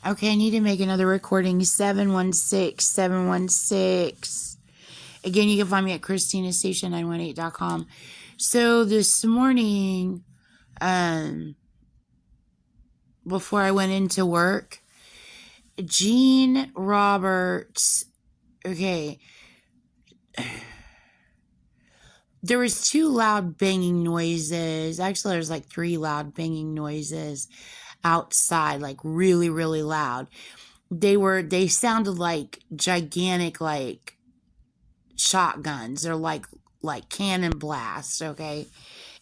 Okay, I need to make another recording. 716-716. Again, you can find me at ChristinaStation918.com. So this morning, before I went into work, Gene Roberts, okay, there was 2 loud banging noises. Actually, there's like 3 loud banging noises outside, like really, really loud. They sounded like gigantic, like shotguns or like cannon blasts, okay?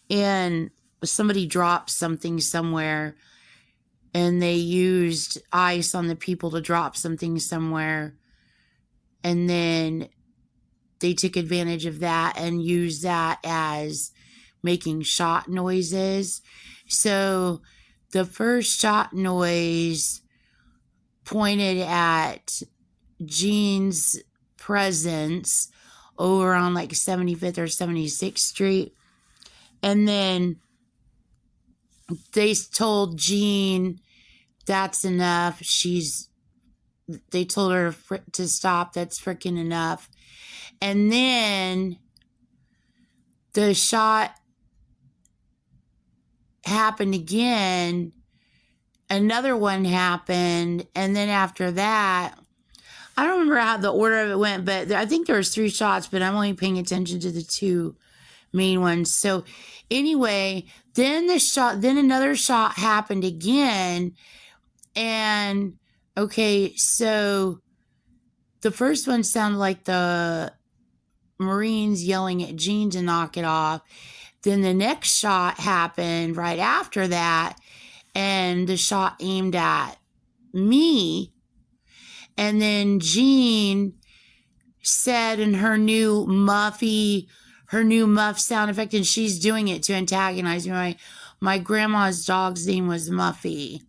And somebody dropped something somewhere and they used ice on the people to drop something somewhere, and then they took advantage of that and used that as making shot noises. So the first shot noise pointed at Gene's presence over on like 75th or 76th Street. And then they told Gene, that's enough. They told her to stop. That's freaking enough. And then the shot happened again. Another one happened. And then after that, I don't remember how the order of it went, but I think there was 3 shots, but I'm only paying attention to the 2 main ones. So anyway, then another shot happened again. And okay, so the first one sounded like the Marines yelling at Gene to knock it off. Then the next shot happened right after that, and the shot aimed at me. And then Gene said in her new muff sound effect, and she's doing it to antagonize me. My grandma's dog's name was Muffy.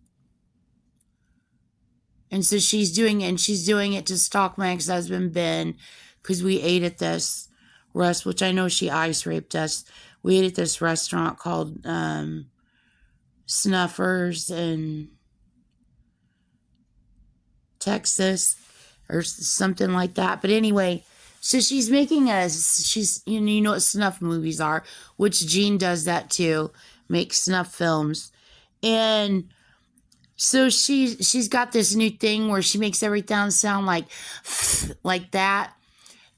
And so she's doing it to stalk my ex-husband, Ben, because we ate at this restaurant, which I know she ice raped us. We ate at this restaurant called Snuffers in Texas or something like that. But anyway, so she's making you know what snuff movies are, which Gene does that too, make snuff films. And so she's got this new thing where she makes everything sound like that.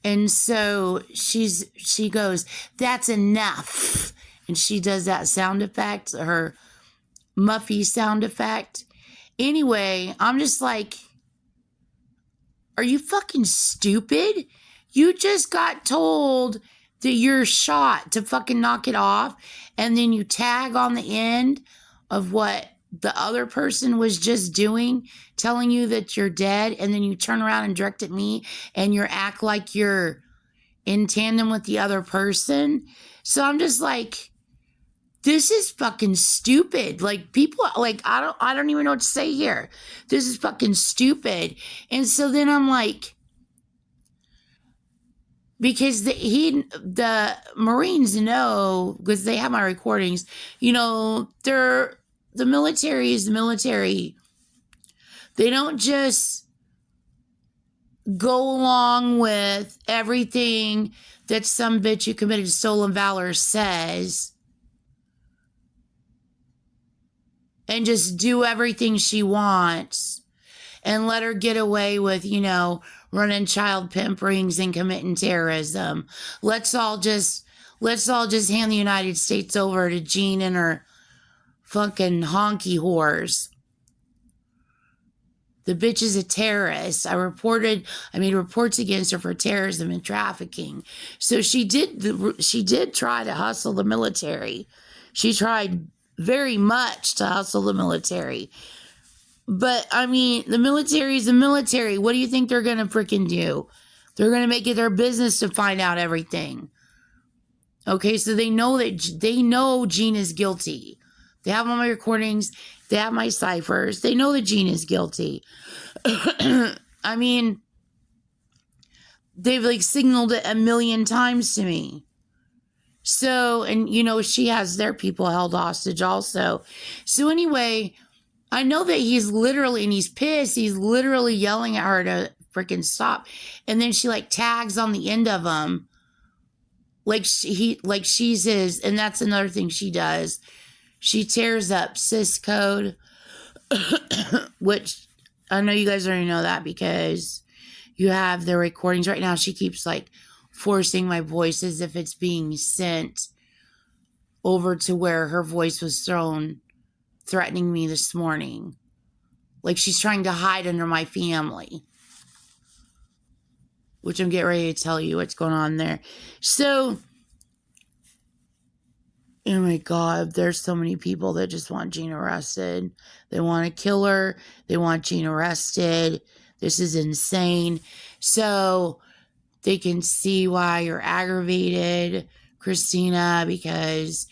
And so she goes, that's enough. And she does that sound effect, her Muffy sound effect. Anyway, I'm just like, are you fucking stupid? You just got told that you're shot to fucking knock it off, and then you tag on the end of what the other person was just doing, telling you that you're dead, and then you turn around and direct at me and you act like you're in tandem with the other person. So I'm just like, this is fucking stupid. Like, people, like, I don't even know what to say here. This is fucking stupid. And so then I'm like, because the Marines know, because they have my recordings, you know, the military is the military. They don't just go along with everything that some bitch who committed stolen valor says and just do everything she wants and let her get away with, you know, running child pimp rings and committing terrorism. Let's all just hand the United States over to Gene and her fucking honky whores. The bitch is a terrorist. I made reports against her for terrorism and trafficking. So she did try to hustle the military. She tried very much to hustle the military. But, I mean, the military is the military. What do you think they're going to freaking do? They're going to make it their business to find out everything. Okay, so they know Gene is guilty. They have all my recordings. They have my ciphers. They know that Gene is guilty. I mean, they've like signaled it a million times to me. So, and you know, she has their people held hostage also. So anyway, I know that he's literally, and he's pissed, he's literally yelling at her to freaking stop. And then she like tags on the end of him. Like she's his, and that's another thing she does. She tears up cis code, which I know you guys already know that because you have the recordings right now. She keeps like forcing my voice as if it's being sent over to where her voice was thrown, threatening me this morning. Like she's trying to hide under my family, which I'm getting ready to tell you what's going on there. So, oh my God, there's so many people that just want Jean arrested. They want to kill her. They want Jean arrested. This is insane. So they can see why you're aggravated, Christina, because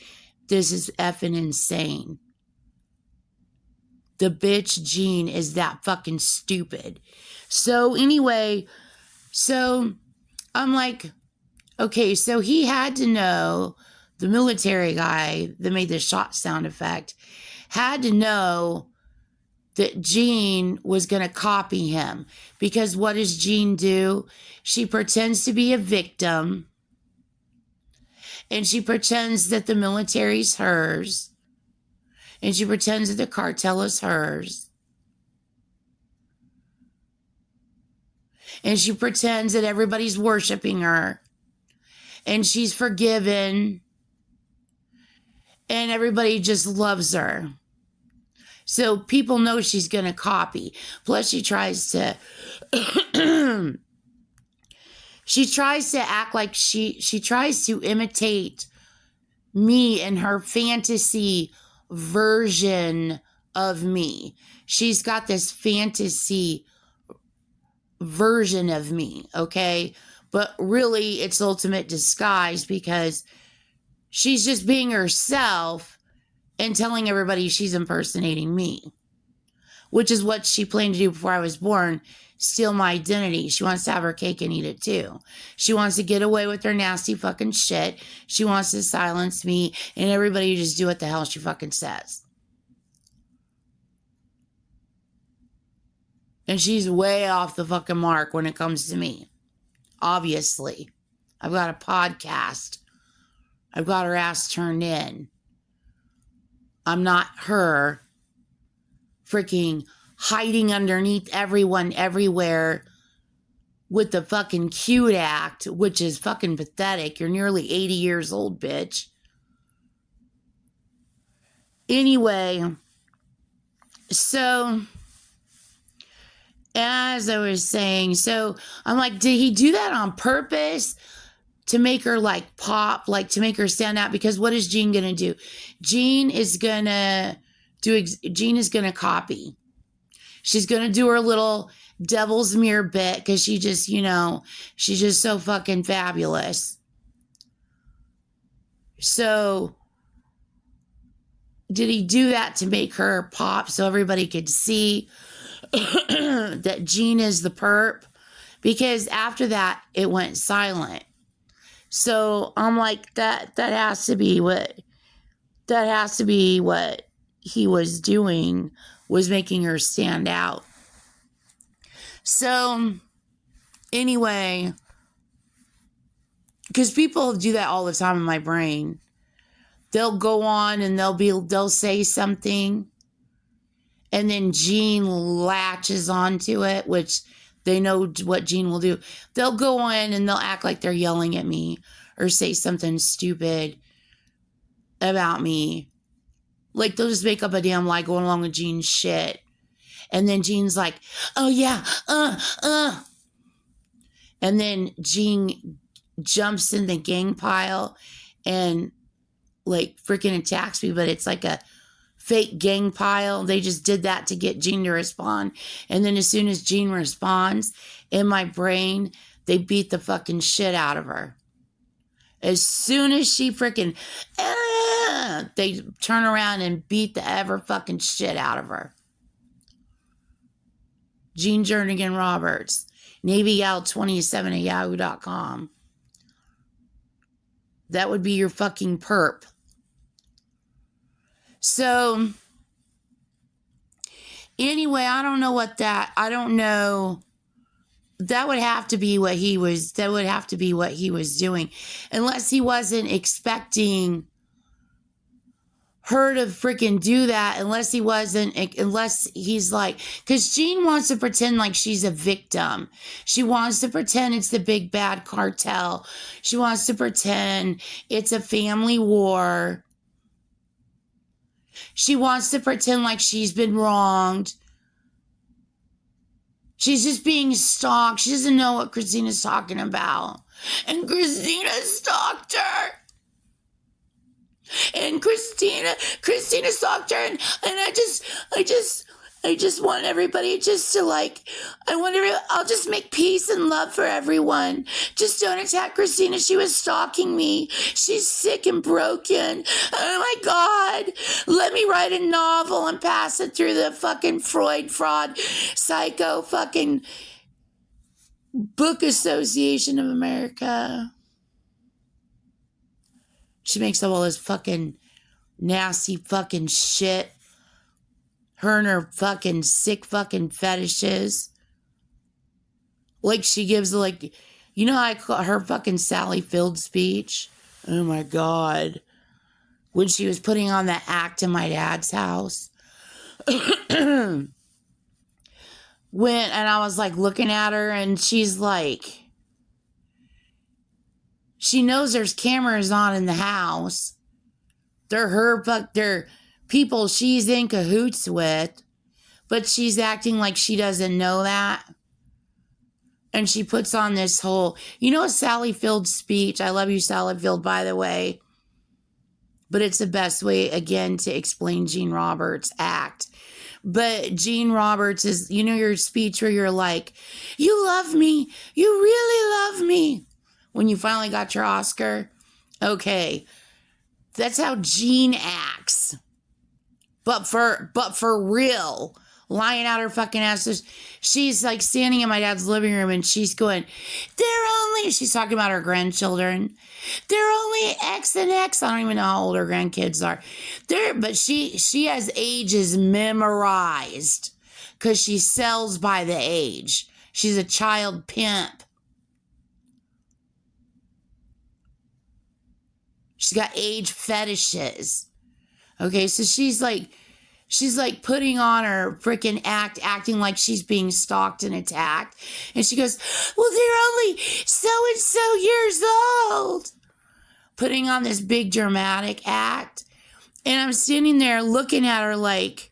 this is effing insane. The bitch Jean is that fucking stupid. So anyway, so I'm like, okay, so he had to know, the military guy that made the shot sound effect had to know that Jean was going to copy him. Because what does Jean do? She pretends to be a victim. And she pretends that the military's hers. And she pretends that the cartel is hers. And she pretends that everybody's worshiping her. And she's forgiven. And everybody just loves her. So people know she's going to copy. Plus she tries to act like she tries to imitate me and her fantasy version of me. She's got this fantasy version of me, okay? But really it's ultimate disguise because she's just being herself and telling everybody she's impersonating me, which is what she planned to do before I was born, steal my identity. She wants to have her cake and eat it too. She wants to get away with her nasty fucking shit. She wants to silence me and everybody just do what the hell she fucking says. And she's way off the fucking mark when it comes to me. Obviously. I've got a podcast. I've got her ass turned in. I'm not her freaking hiding underneath everyone everywhere with the fucking cute act, which is fucking pathetic. You're nearly 80 years old, bitch. Anyway, so as I was saying, so I'm like, did he do that on purpose? To make her like pop, like to make her stand out? Because what is Jean gonna do? Jean is gonna copy. She's gonna do her little devil's mirror bit because she just, she's just so fucking fabulous. So did he do that to make her pop so everybody could see that Jean is the perp? Because after that, it went silent. So I'm like, that has to be what he was doing, was making her stand out. So anyway, because people do that all the time in my brain. They'll go on and they'll say something and then Jean latches onto it, which they know what Jean will do. They'll go in and they'll act like they're yelling at me or say something stupid about me. Like they'll just make up a damn lie going along with Jean's shit. And then Jean's like, oh yeah, And then Jean jumps in the gang pile and like freaking attacks me, but it's like a fake gang pile. They just did that to get Jean to respond. And then as soon as Jean responds, in my brain, they beat the fucking shit out of her. As soon as she freaking, they turn around and beat the ever fucking shit out of her. Jean Jernigan Roberts, NavyGal27 at yahoo.com. That would be your fucking perp. So, Anyway, I don't know I don't know. That would have to be what he was doing. Unless he wasn't expecting her to freaking do that, unless he's like, because Jean wants to pretend like she's a victim. She wants to pretend it's the big bad cartel. She wants to pretend it's a family war. She wants to pretend like she's been wronged. She's just being stalked. She doesn't know what Christina's talking about. And Christina stalked her. And Christina stalked her. And I just want everybody just to I'll just make peace and love for everyone. Just don't attack Christina. She was stalking me. She's sick and broken. Oh my God. Let me write a novel and pass it through the fucking Freud fraud psycho fucking Book Association of America. She makes up all this fucking nasty fucking shit. Her and her fucking sick fucking fetishes. Like she gives you know how I call her fucking Sally Field speech? Oh my God. When she was putting on that act in my dad's house. And I was like looking at her and she's like, she knows there's cameras on in the house. They're people she's in cahoots with, but she's acting like she doesn't know that. And she puts on this whole, Sally Field speech. I love you, Sally Field, by the way. But it's the best way, again, to explain Gene Roberts' act. But Gene Roberts is, your speech where you're like, you love me. You really love me. When you finally got your Oscar. Okay. That's how Gene acts. But for real, lying out her fucking ass. She's like standing in my dad's living room and she's going, she's talking about her grandchildren. They're only X and X. I don't even know how old her grandkids are. But she has ages memorized because she sells by the age. She's a child pimp. She's got age fetishes. Okay, so she's like putting on her freaking act, acting like she's being stalked and attacked. And she goes, well, they're only so-and-so years old. Putting on this big dramatic act. And I'm standing there looking at her like,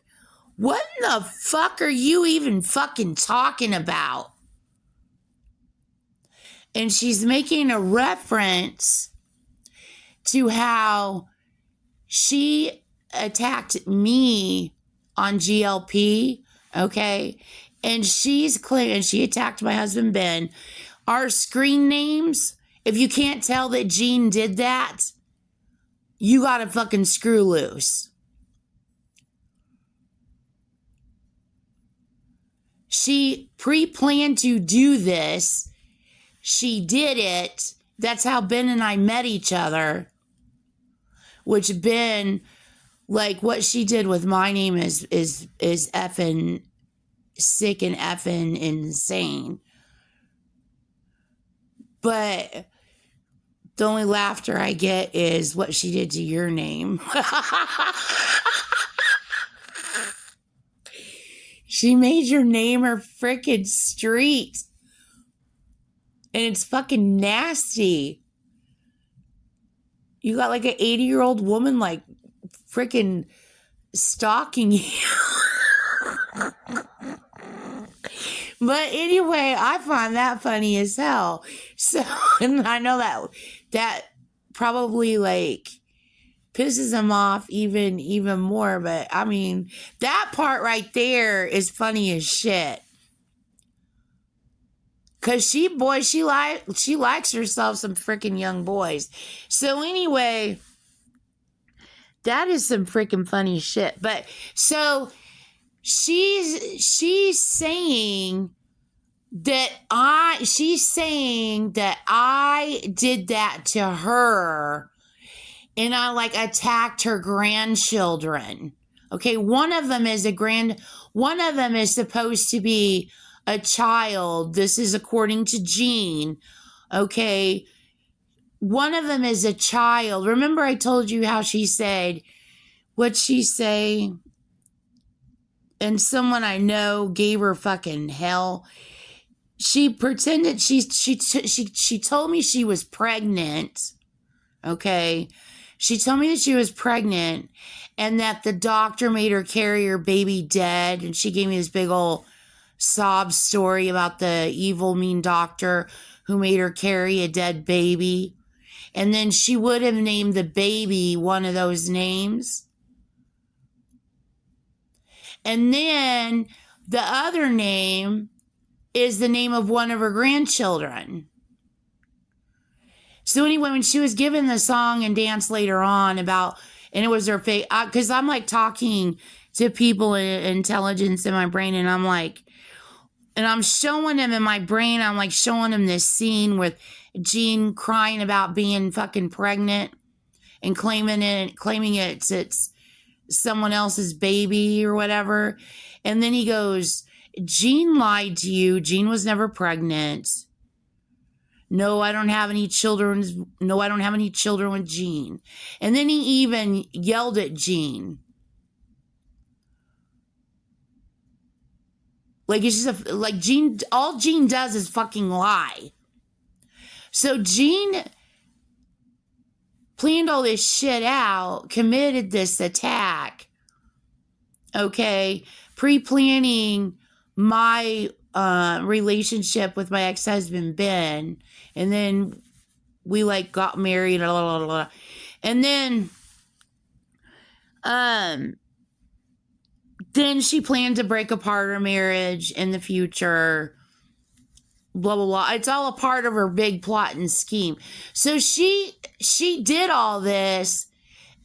what in the fuck are you even fucking talking about? And she's making a reference to how she attacked me on GLP, okay? And she's clear, and she attacked my husband, Ben. Our screen names, if you can't tell that Gene did that, you gotta fucking screw loose. She pre-planned to do this. She did it. That's how Ben and I met each other. Which Ben, like what she did with my name is effing sick and effing insane. But the only laughter I get is what she did to your name. She made your name her freaking street. And it's fucking nasty. You got like an 80-year-old woman like freaking stalking you. But anyway, I find that funny as hell. So, and I know that probably like pisses him off even more. But I mean, that part right there is funny as shit. Cause she likes herself some freaking young boys. So anyway, that is some freaking funny shit. But so she's saying that I did that to her and I like attacked her grandchildren. Okay, one of them is One of them is supposed to be a child. This is according to Jean. Okay. One of them is a child. Remember, I told you how she said, what'd she say? And someone I know gave her fucking hell. She pretended she told me she was pregnant. Okay. She told me that she was pregnant and that the doctor made her carry her baby dead. And she gave me this big old sob story about the evil, mean doctor who made her carry a dead baby. And then she would have named the baby one of those names. And then the other name is the name of one of her grandchildren. So anyway, when she was given the song and dance later on about, and it was her face, because I'm like talking to people in intelligence in my brain, and I'm like, and I'm showing them in my brain, I'm like showing them this scene with Jean crying about being fucking pregnant and claiming it's someone else's baby or whatever. And then he goes, Jean lied to you. Jean was never pregnant. No, I don't have any children. No, I don't have any children with Jean. And then he even yelled at Jean. Like, it's just like Jean, all Jean does is fucking lie. So Jean planned all this shit out, committed this attack, okay, pre-planning my relationship with my ex-husband, Ben, and then we, like, got married, blah, blah, blah. And then she planned to break apart her marriage in the future, blah, blah, blah. It's all a part of her big plot and scheme. So she did all this,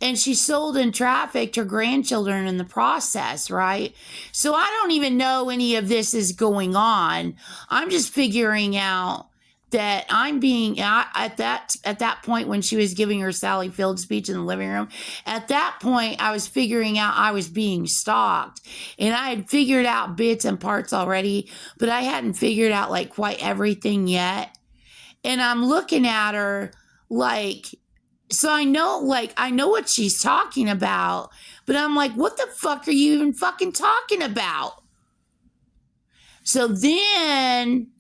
and she sold and trafficked her grandchildren in the process, right? So I don't even know any of this is going on. I'm just figuring out that I'm being, at that point when she was giving her Sally Field speech in the living room, at that point I was figuring out I was being stalked. And I had figured out bits and parts already, but I hadn't figured out like quite everything yet. And I'm looking at her like, so I know what she's talking about, but I'm like, what the fuck are you even fucking talking about? So then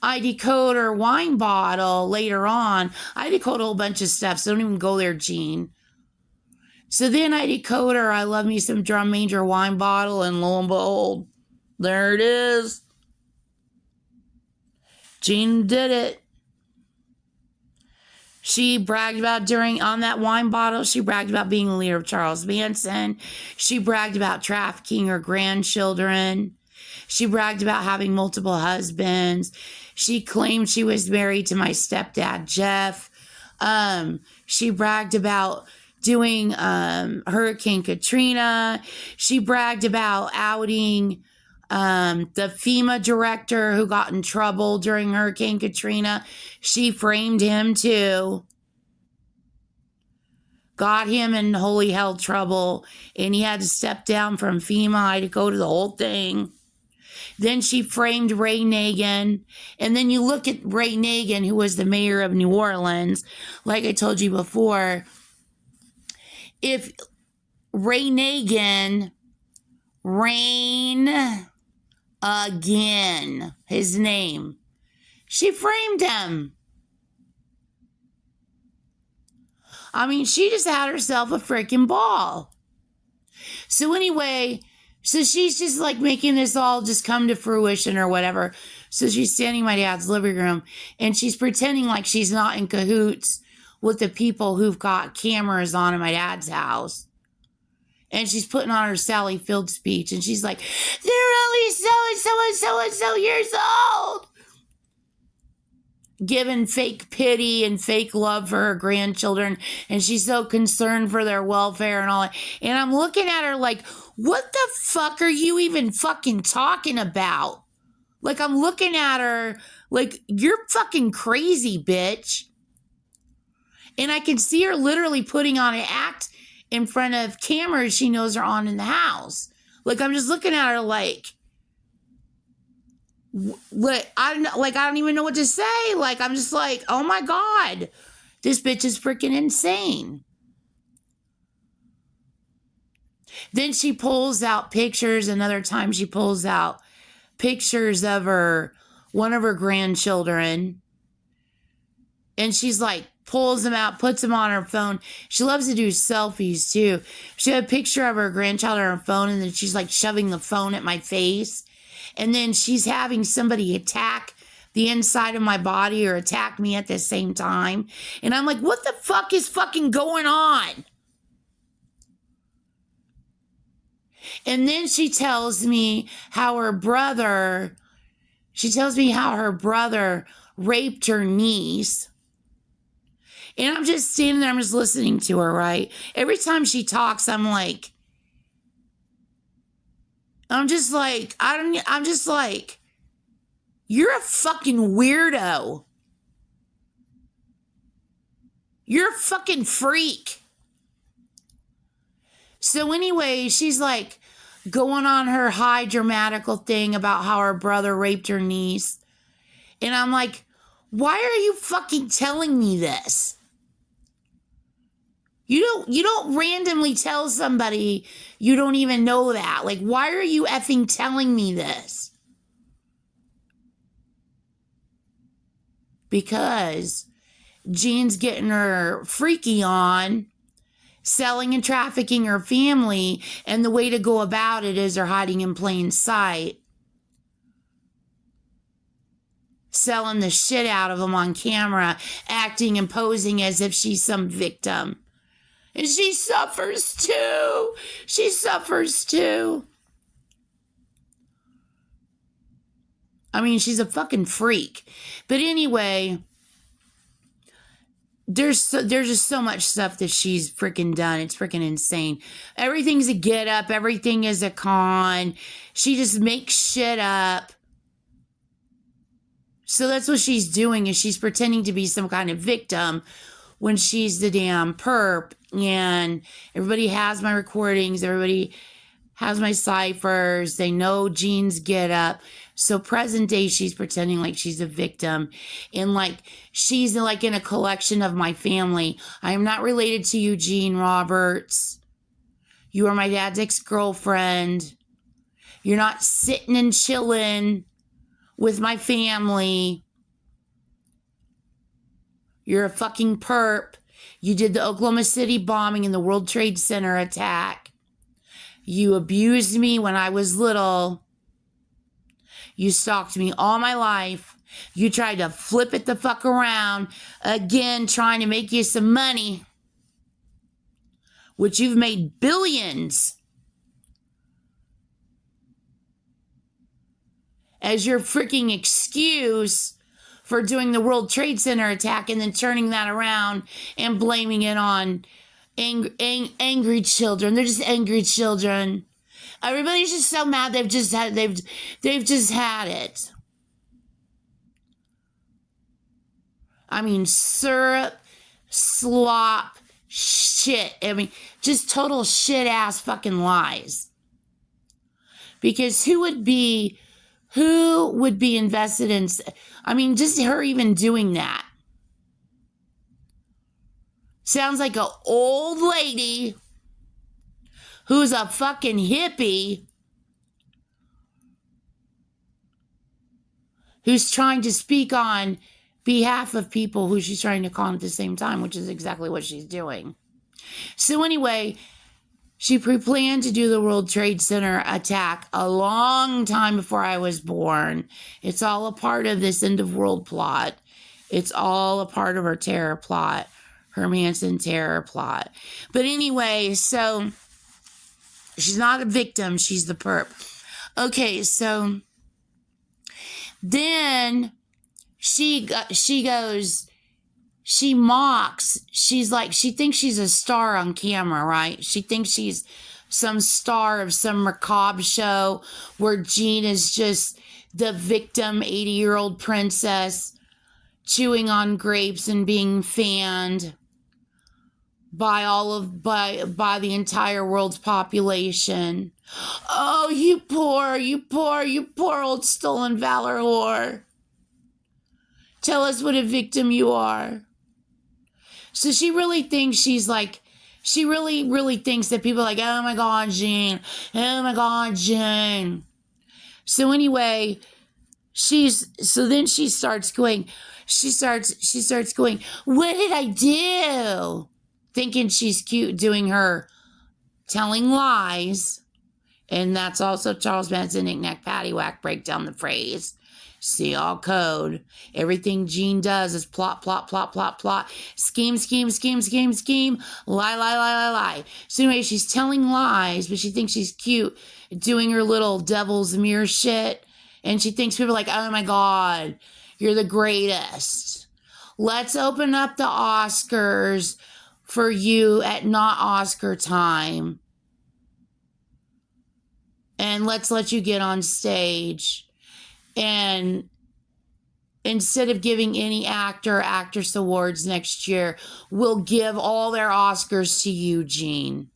I decode her wine bottle later on. I decode a whole bunch of stuff, so don't even go there, Jean. So then I decode her I Love Me Some Drum Major wine bottle, and lo and behold, there it is. Jean did it. She bragged about on that wine bottle, she bragged about being the leader of Charles Manson. She bragged about trafficking her grandchildren. She bragged about having multiple husbands. She claimed she was married to my stepdad, Jeff. She bragged about doing Hurricane Katrina. She bragged about outing the FEMA director who got in trouble during Hurricane Katrina. She framed him too. Got him in holy hell trouble, and he had to step down from FEMA. I had to go to the whole thing. Then she framed Ray Nagin. And then you look at Ray Nagin, who was the mayor of New Orleans. Like I told you before, if Ray Nagin, Rain Again, his name, she framed him. I mean, she just had herself a freaking ball. So anyway, so she's just like making this all just come to fruition or whatever. So she's standing in my dad's living room, and she's pretending like she's not in cahoots with the people who've got cameras on in my dad's house. And she's putting on her Sally Field speech, and she's like, they're only so years old. Giving fake pity and fake love for her grandchildren, and she's so concerned for their welfare and all that. And I'm looking at her like, what the fuck are you even fucking talking about? Like, I'm looking at her like, you're fucking crazy, bitch. And I can see her literally putting on an act in front of cameras she knows are on in the house. Like, I'm just looking at her like, what? I don't even know what to say. Like, I'm just like, oh my God, this bitch is freaking insane. Then she pulls out pictures. Another time she pulls out pictures of one of her grandchildren. And she's like, pulls them out, puts them on her phone. She loves to do selfies too. She had a picture of her grandchild on her phone, and then she's like shoving the phone at my face. And then she's having somebody attack the inside of my body or attack me at the same time. And I'm like, what the fuck is fucking going on? And then she tells me how her brother raped her niece. And I'm just standing there, I'm just listening to her, right? Every time she talks, I'm just like, you're a fucking weirdo. You're a fucking freak. So anyway, she's like going on her high dramatical thing about how her brother raped her niece. And I'm like, why are you fucking telling me this? You don't randomly tell somebody you don't even know that. Like, why are you effing telling me this? Because Jean's getting her freaky on, selling and trafficking her family, and the way to go about it is they're hiding in plain sight, selling the shit out of them on camera, acting and posing as if she's some victim. And she suffers too. She suffers too. I mean, she's a fucking freak. But anyway, there's just so much stuff that she's freaking done. It's freaking insane. Everything's a get up. Everything is a con. She just makes shit up. So that's what she's doing, is she's pretending to be some kind of victim when she's the damn perp. And everybody has my recordings. Everybody has my ciphers. They know Jean's get up. So present day, she's pretending like she's a victim. And like, she's like in a collection of my family. I am not related to you, Jean Roberts. You are my dad's ex-girlfriend. You're not sitting and chilling with my family. You're a fucking perp. You did the Oklahoma City bombing and the World Trade Center attack. You abused me when I was little. You stalked me all my life. You tried to flip it the fuck around, again, trying to make you some money, which you've made billions, as your freaking excuse for doing the World Trade Center attack and then turning that around and blaming it on angry children. They're just angry children. Everybody's just so mad they've just had it. I mean, syrup, slop, shit. I mean, just total shit ass fucking lies. Because who would be invested in, I mean, just her even doing that. Sounds like an old lady who's a fucking hippie who's trying to speak on behalf of people who she's trying to con at the same time, which is exactly what she's doing. So anyway, she pre-planned to do the World Trade Center attack a long time before I was born. It's all a part of this end of world plot. It's all a part of her terror plot, her Manson terror plot. But anyway, so she's not a victim. She's the perp. Okay, so then she goes, she mocks. She's like, she thinks she's a star on camera, right? She thinks she's some star of some macabre show where Jean is just the victim 80-year-old princess chewing on grapes and being fanned by the entire world's population. Oh, you poor old stolen valor whore. Tell us what a victim you are. So she really thinks she really thinks that people are like, oh my God, Jean. Oh my God, Jean. So anyway, then she starts going, what did I do? Thinking she's cute, doing her telling lies. And that's also Charles Manson, knick-knack, paddywhack, break down the phrase. See all code. Everything Jean does is plot, plot, plot, plot, plot. Scheme, scheme, scheme, scheme, scheme. Lie, lie, lie, lie, lie. So anyway, she's telling lies, but she thinks she's cute, doing her little devil's mirror shit. And she thinks people are like, oh my God, you're the greatest. Let's open up the Oscars for you at not Oscar time. And let's let you get on stage. And instead of giving any actor or actress awards next year, we'll give all their Oscars to you, Jean.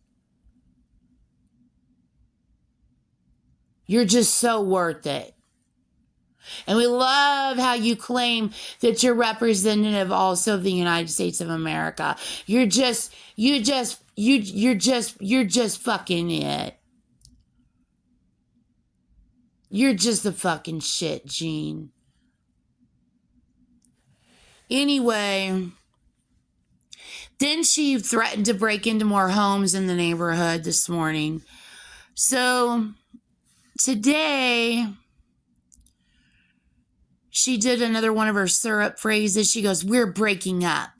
You're just so worth it. And we love how you claim that you're representative also of the United States of America. You're just fucking it. You're just the fucking shit, Jean. Anyway, then she threatened to break into more homes in the neighborhood this morning. So today, she did another one of her syrup phrases. She goes, we're breaking up.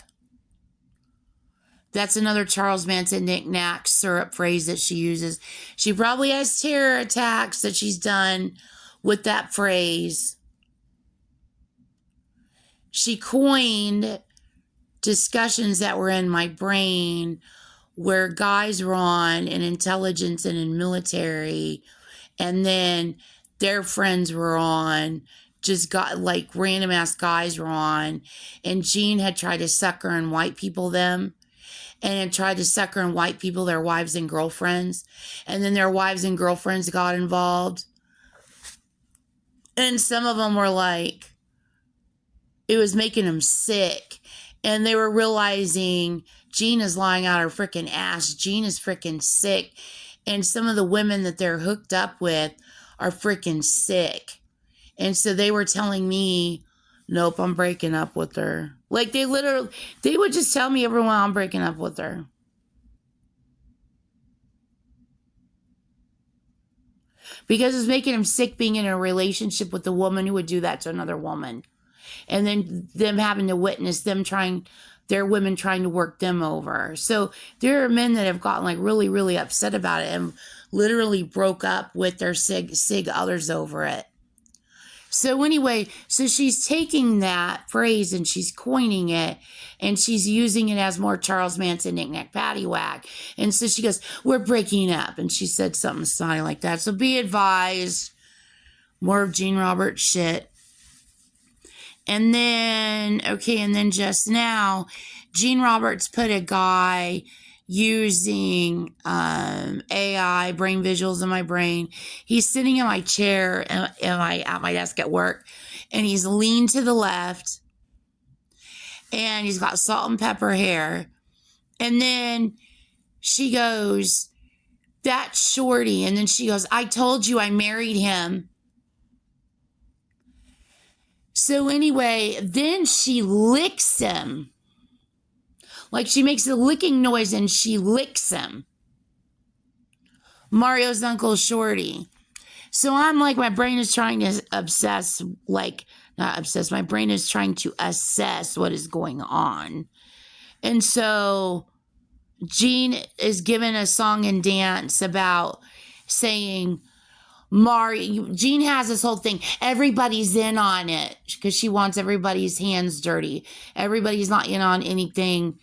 That's another Charles Manson knick-knack syrup phrase that she uses. She probably has terror attacks that she's done with that phrase. She coined discussions that were in my brain where guys were on in intelligence and in military, and then their friends were on, just got like random ass guys were on, and Jean had tried to sucker and white people them. And had tried to sucker and white people, their wives and girlfriends. And then their wives and girlfriends got involved. And some of them were like, it was making them sick. And they were realizing Jean is lying out her freaking ass. Jean is freaking sick. And some of the women that they're hooked up with are freaking sick. And so they were telling me, nope, I'm breaking up with her. Like they would just tell me everyone I'm breaking up with her. Because it's making them sick being in a relationship with a woman who would do that to another woman. And then them having to witness their women trying to work them over. So there are men that have gotten like really, really upset about it and literally broke up with their sig others over it. So anyway, so she's taking that phrase and she's coining it and she's using it as more Charles Manson knick-knack paddywhack. And so she goes, we're breaking up. And she said something snotty like that. So be advised, more of Gene Roberts shit. And then just now, Gene Roberts put a guy using AI, brain visuals in my brain. He's sitting in my chair at my desk at work, and he's leaned to the left, and he's got salt and pepper hair. And then she goes, that's Shorty. And then she goes, I told you I married him. So anyway, then she licks him. Like she makes a licking noise and she licks him. Mario's Uncle Shorty. So I'm like, my brain is trying to my brain is trying to assess what is going on. And so Gene is given a song and dance about saying, Gene has this whole thing. Everybody's in on it because she wants everybody's hands dirty. Everybody's not in on anything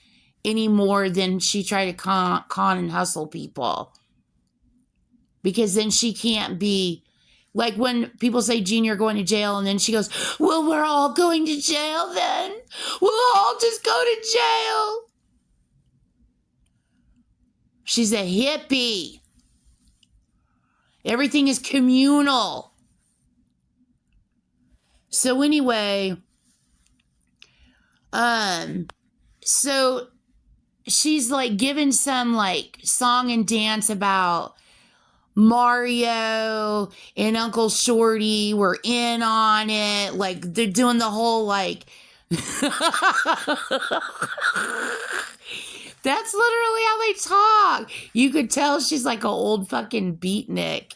any more than she tried to con and hustle people. Because then she can't be, like when people say, Gene, you're going to jail, and then she goes, well, we're all going to jail then. We'll all just go to jail. She's a hippie. Everything is communal. So anyway, so she's like giving some like song and dance about Mario and Uncle Shorty were in on it. Like they're doing the whole like that's literally how they talk. You could tell she's like an old fucking beatnik.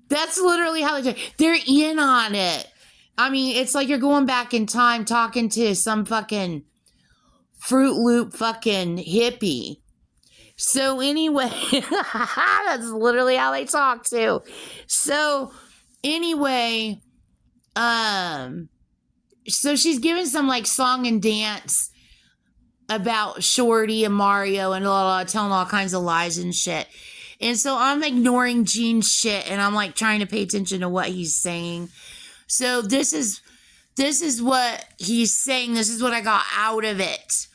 That's literally how they talk. They're in on it. I mean, it's like you're going back in time talking to some fucking Fruit Loop fucking hippie. So anyway, that's literally how they talk too. So anyway, so she's giving some like song and dance about Shorty and Mario and telling all kinds of lies and shit. And so I'm ignoring Gene's shit and I'm like trying to pay attention to what he's saying. So this is what he's saying. This is what I got out of it.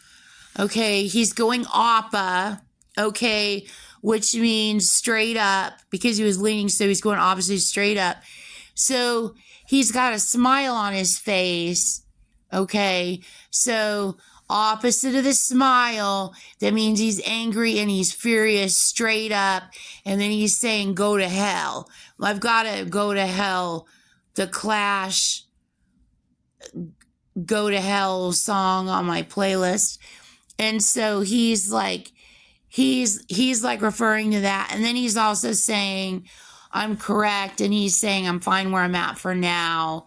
Okay, he's going oppa, okay, which means straight up because he was leaning, so he's going opposite straight up. So he's got a smile on his face, okay, so opposite of the smile, that means he's angry and he's furious straight up, and then he's saying go to hell. I've got to go to hell, the Clash Go to Hell song on my playlist. And so he's like referring to that. And then he's also saying, I'm correct. And he's saying, I'm fine where I'm at for now.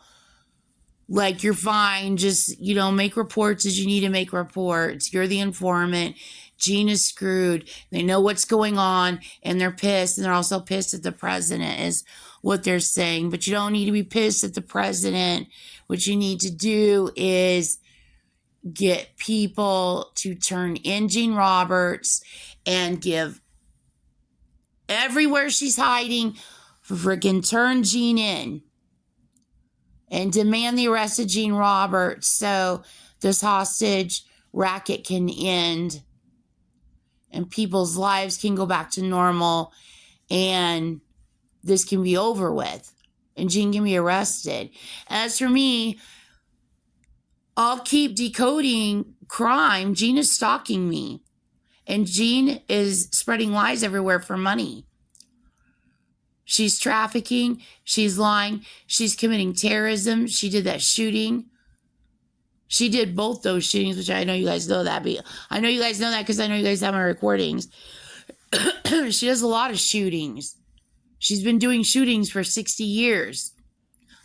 Like, you're fine. Just, make reports as you need to make reports. You're the informant. Gene is screwed. They know what's going on and they're pissed. And they're also pissed at the president is what they're saying. But you don't need to be pissed at the president. What you need to do is get people to turn in Gene Roberts and give everywhere she's hiding, freaking turn Gene in and demand the arrest of Gene Roberts so this hostage racket can end and people's lives can go back to normal and this can be over with and Gene can be arrested. As for me, I'll keep decoding crime. Gene is stalking me. And Gene is spreading lies everywhere for money. She's trafficking. She's lying. She's committing terrorism. She did that shooting. She did both those shootings, which I know you guys know that. But I know you guys know that because I know you guys have my recordings. She does a lot of shootings. She's been doing shootings for 60 years.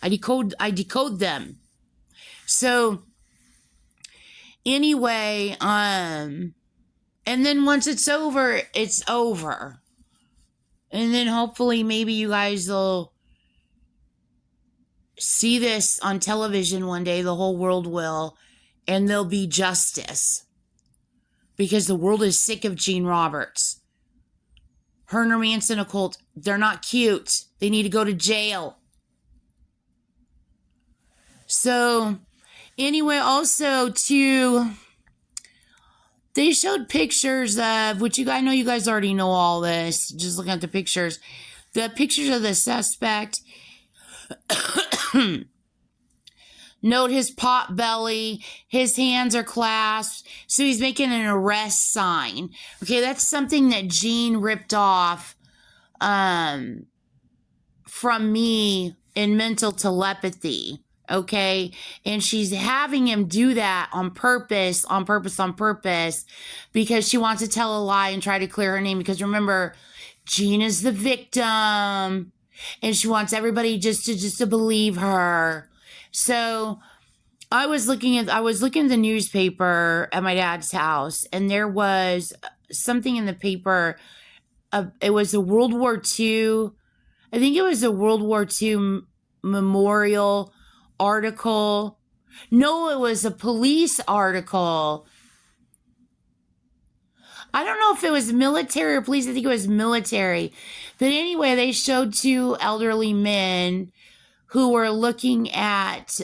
I decode them. So anyway, and then once it's over, it's over. And then hopefully maybe you guys will see this on television one day, the whole world will, and there'll be justice. Because the world is sick of Gene Roberts. Her and her Manson occult, they're not cute. They need to go to jail. So anyway, also too, they showed pictures of, which I know you guys already know all this, just looking at the pictures of the suspect. Note his pot belly, his hands are clasped, so he's making an arrest sign. Okay, that's something that Gene ripped off from me in mental telepathy. Okay, and she's having him do that on purpose, because she wants to tell a lie and try to clear her name. Because remember, Gene is the victim, and she wants everybody just to believe her. So I was looking at the newspaper at my dad's house, and there was something in the paper. It was a World War II. I think it was a World War II memorial article. No, it was a police article. I don't know if it was military or police. I think it was military. But anyway, they showed two elderly men who were looking at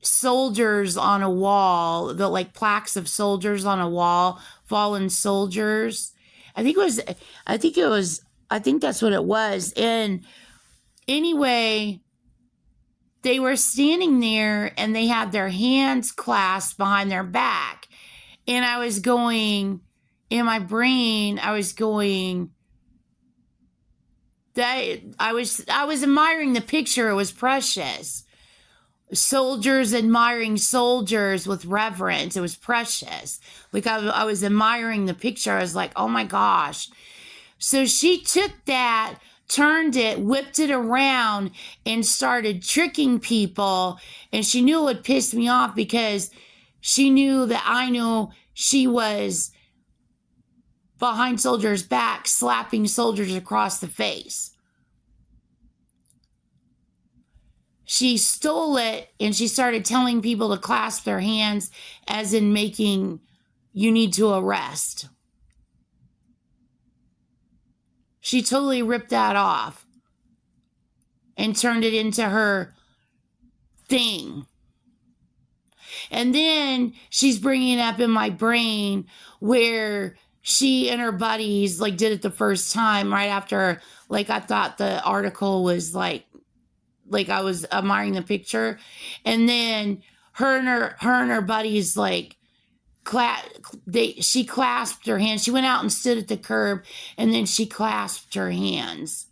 soldiers on a wall, the like plaques of soldiers on a wall, fallen soldiers. I think that's what it was. And anyway, they were standing there and they had their hands clasped behind their back. And I was going, in my brain, I was going, that I was admiring the picture. It was precious. Soldiers admiring soldiers with reverence. It was precious. Like I was admiring the picture. I was like, oh my gosh. So she took that, turned it, whipped it around, and started tricking people. And she knew it would piss me off because she knew that I knew she was behind soldiers' backs, slapping soldiers across the face. She stole it and she started telling people to clasp their hands, as in making, you need to arrest. She totally ripped that off and turned it into her thing. And then she's bringing it up in my brain where she and her buddies like did it the first time right after, like, I thought the article was like I was admiring the picture. And then her and her buddies like she clasped her hands. She went out and stood at the curb and then she clasped her hands.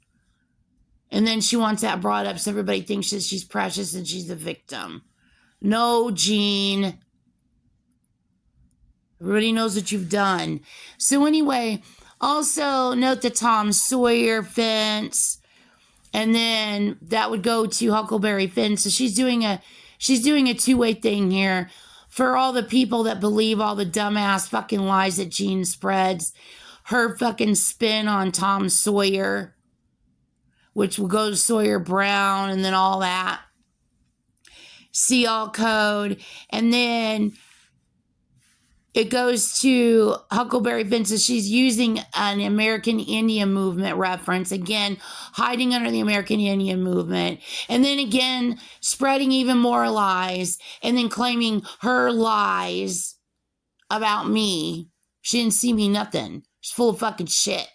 And then she wants that brought up so everybody thinks that she's precious and she's the victim. No, Jean. Everybody knows what you've done. So anyway, also note the Tom Sawyer fence. And then that would go to Huckleberry Finn. So she's doing a two-way thing here for all the people that believe all the dumbass fucking lies that Jean spreads. Her fucking spin on Tom Sawyer, which will go to Sawyer Brown and then all that. See all code. And then it goes to Huckleberry Finn. So she's using an American Indian movement reference. Again, hiding under the American Indian movement. And then again, spreading even more lies. And then claiming her lies about me. She didn't see me nothing. She's full of fucking shit.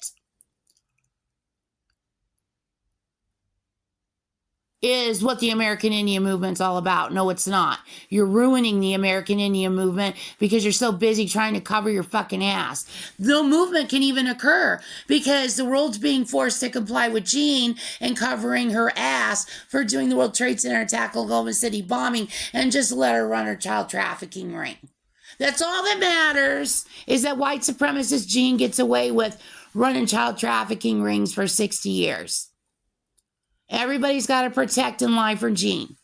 Is what the American Indian movement's all about. No, it's not. You're ruining the American Indian movement because you're so busy trying to cover your fucking ass. No movement can even occur because the world's being forced to comply with Jean and covering her ass for doing the World Trade Center attack, Oklahoma City bombing, and just let her run her child trafficking ring. That's all that matters, is that white supremacist Jean gets away with running child trafficking rings for 60 years. Everybody's got to protect and lie for Jean.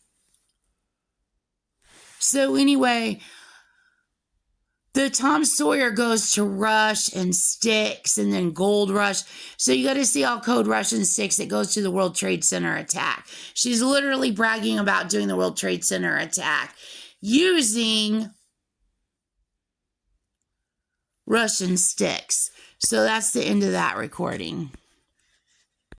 So anyway, the Tom Sawyer goes to Rush and Styx and then Gold Rush. So you got to see all code Rush and Styx. It goes to the World Trade Center attack. She's literally bragging about doing the World Trade Center attack using Rush and Styx. So that's the end of that recording.